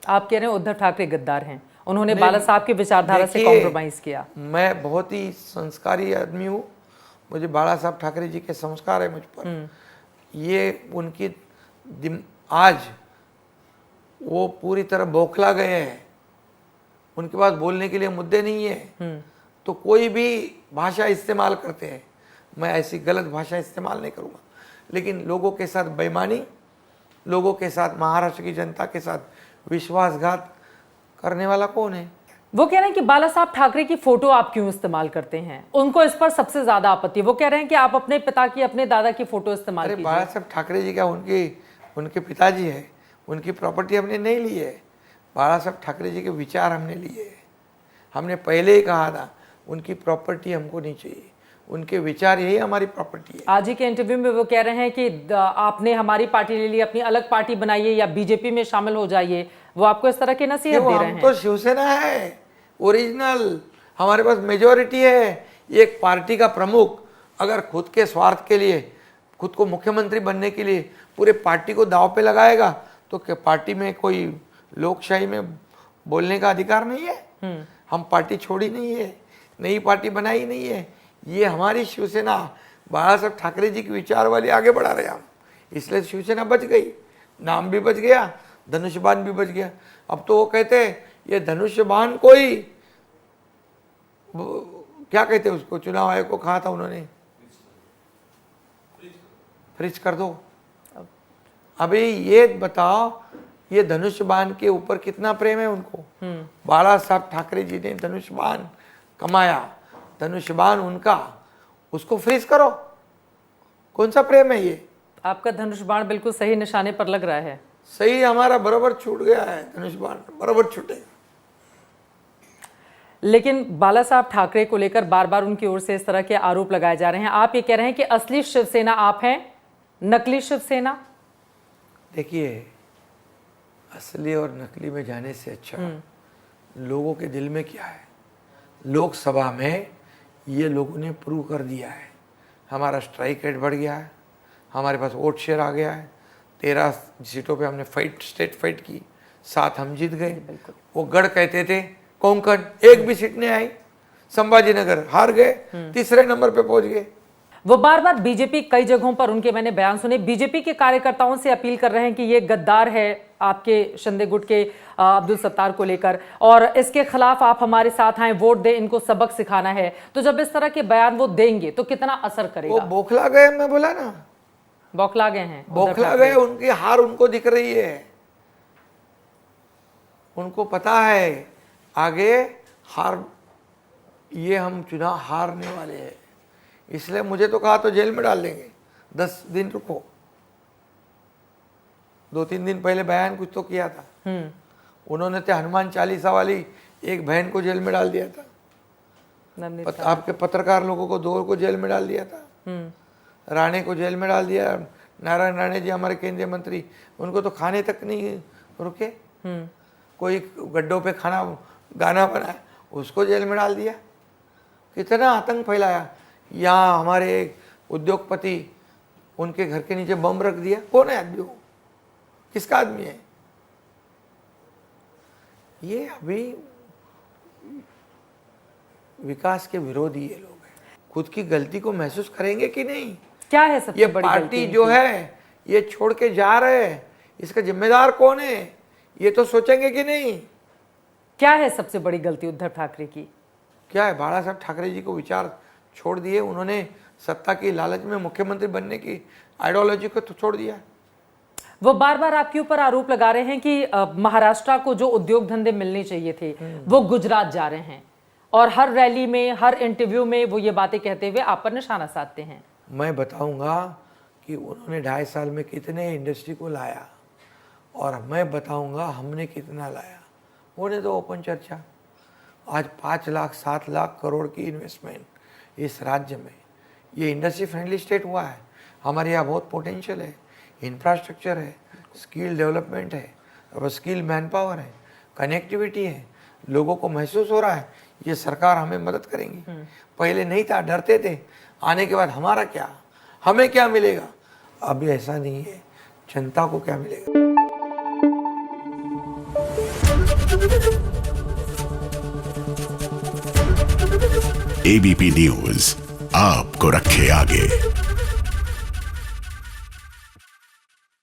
आप कह रहे हैं उद्धव ठाकरे गद्दार हैं, उन्होंने बाला साहब की विचारधारा से कॉम्प्रोमाइज किया। मैं बहुत ही संस्कारी आदमी हूँ, मुझे बाला साहब ठाकरे जी के संस्कार है मुझ पर। ये उनकी आज वो पूरी तरह बौखला गए हैं, उनके पास बोलने के लिए मुद्दे नहीं है, तो कोई भी भाषा इस्तेमाल करते हैं, मैं ऐसी गलत भाषा इस्तेमाल नहीं करूँगा। लेकिन लोगों के साथ बेईमानी, लोगों के साथ, महाराष्ट्र की जनता के साथ विश्वासघात करने वाला कौन है? वो कह रहे हैं कि बाला साहब ठाकरे की फोटो आप क्यों इस्तेमाल करते हैं, उनको इस पर सबसे ज्यादा आपत्ति। वो कह रहे हैं कि आप अपने पिता की, अपने दादा की फोटो इस्तेमाल कीजिए। बाला साहब ठाकरे जी क्या उनके पिताजी है? उनकी प्रॉपर्टी हमने नहीं ली है। बाला साहब ठाकरे जी के विचार हमने लिए हैं। हमने पहले ही कहा था उनकी प्रॉपर्टी हमको नहीं चाहिए, उनके विचार यही हमारी प्रॉपर्टी है। आज ही के इंटरव्यू में वो कह रहे हैं कि आपने हमारी पार्टी ले ली, अपनी अलग पार्टी बनाइए या बीजेपी में शामिल हो जाइए। वो आपको इस तरह की नसीहत दे रहे हैं। हम तो शिवसेना है ओरिजिनल, हमारे पास मेजोरिटी है। एक पार्टी का प्रमुख अगर खुद के स्वार्थ के लिए, खुद को मुख्यमंत्री बनने के लिए पूरे पार्टी को दांव पे लगाएगा, तो क्या पार्टी में कोई लोकशाही में बोलने का अधिकार नहीं है? हम पार्टी छोड़ी नहीं है, नई पार्टी बनाई नहीं है। ये हमारी शिवसेना बाला साहब ठाकरे जी के विचार वाली आगे बढ़ा रहे हम, इसलिए शिवसेना बच गई, नाम भी बच गया, धनुष्यबाण भी बच गया। अब तो वो कहते हैं ये धनुष्यबाण कोई क्या कहते हैं उसको, चुनाव आयोग को कहा था उन्होंने फ्रीज कर दो। अभी ये बताओ, ये धनुष्यबाण के ऊपर कितना प्रेम है उनको। बाला साहब ठाकरे जी ने धनुष्यबाण कमाया, धनुष्यबाण उनका, उसको फ्रीज करो। कौन सा प्रेम है ये? आपका धनुष्यबाण बिल्कुल सही निशाने पर लग रहा है। सही, हमारा बराबर छूट गया है, धनुष्यबाण बराबर छूटे। लेकिन बाला साहब ठाकरे को लेकर बार बार उनकी ओर से इस तरह के आरोप लगाए जा रहे हैं। आप ये कह रहे हैं कि असली शिवसेना आप हैं, नकली शिवसेना? देखिए, असली और नकली में जाने से अच्छा लोगों के दिल में क्या है। लोकसभा में ये लोगों ने प्रूव कर दिया है, हमारा स्ट्राइक रेट बढ़ गया है, हमारे पास वोट शेयर आ गया है। 13 सीटों पे हमने स्टेट फाइट की, 7 हम जीत गए। वो गढ़ कहते थे कोंकण, एक भी सीट नहीं आई, संभाजीनगर हार गए, तीसरे नंबर पे पहुंच गए। वो बार बार बीजेपी, कई जगहों पर उनके मैंने बयान सुने, बीजेपी के कार्यकर्ताओं से अपील कर रहे हैं कि ये गद्दार है आपके शिंदे गुट के अब्दुल सत्तार को लेकर, और इसके खिलाफ आप हमारे साथ आए, वोट दे, इनको सबक सिखाना है। तो जब इस तरह के बयान वो देंगे तो कितना असर करेगा? वो बौखला गए, मैं बोला ना, बौखला गए हैं, बौखला गए। उनकी हार उनको दिख रही है, उनको पता है आगे हार, ये हम चुनाव हारने वाले हैं। इसलिए मुझे तो कहा तो जेल में डाल देंगे, 10 दिन रुको। 2-3 दिन पहले बयान कुछ तो किया था उन्होंने, तो हनुमान चालीसा वाली एक बहन को जेल में डाल दिया था, आपके पत्रकार लोगों को 2 को जेल में डाल दिया था, राणे को जेल में डाल दिया। नारायण राणे जी हमारे केंद्रीय मंत्री, उनको तो खाने तक नहीं रुके। कोई गड्ढों पे गाना बनाया, उसको जेल में डाल दिया। कितना आतंक फैलाया। यहाँ हमारे एक उद्योगपति, उनके घर के नीचे बम रख दिया। कौन है आदमी वो? किसका आदमी है ये? अभी विकास के विरोधी ये लोग हैं। खुद की गलती को महसूस करेंगे कि नहीं? क्या है सबसे ये बड़ी पार्टी जो है ये छोड़ के जा रहे हैं, इसका जिम्मेदार कौन है ये तो सोचेंगे कि नहीं? क्या है सबसे बड़ी गलती उद्धव ठाकरे की? क्या है? बाला साहब ठाकरे जी को विचार छोड़ दिए उन्होंने, सत्ता की लालच में मुख्यमंत्री बनने की आइडियोलॉजी को तो छोड़ दिया। वो बार बार आपके ऊपर आरोप लगा रहे हैं कि महाराष्ट्र को जो उद्योग धंधे मिलने चाहिए थे वो गुजरात जा रहे हैं, और हर रैली में, हर इंटरव्यू में वो ये बातें कहते हुए आप पर निशाना साधते हैं। मैं बताऊंगा कि उन्होंने 2.5 साल में कितने इंडस्ट्री को लाया, और मैं बताऊंगा हमने कितना लाया। होने तो ओपन चर्चा। आज 5 लाख 7 लाख करोड़ की इन्वेस्टमेंट इस राज्य में, ये इंडस्ट्री फ्रेंडली स्टेट हुआ है। हमारे यहाँ बहुत पोटेंशियल है, इंफ्रास्ट्रक्चर है, स्किल डेवलपमेंट है, अब स्किल मैन पावर है, कनेक्टिविटी है, लोगों को महसूस हो रहा है ये सरकार हमें मदद करेंगी। पहले नहीं था, डरते थे, आने के बाद हमारा क्या, हमें क्या मिलेगा? अभी ऐसा नहीं है, जनता को क्या मिलेगा। एबीपी न्यूज आपको रखे आगे।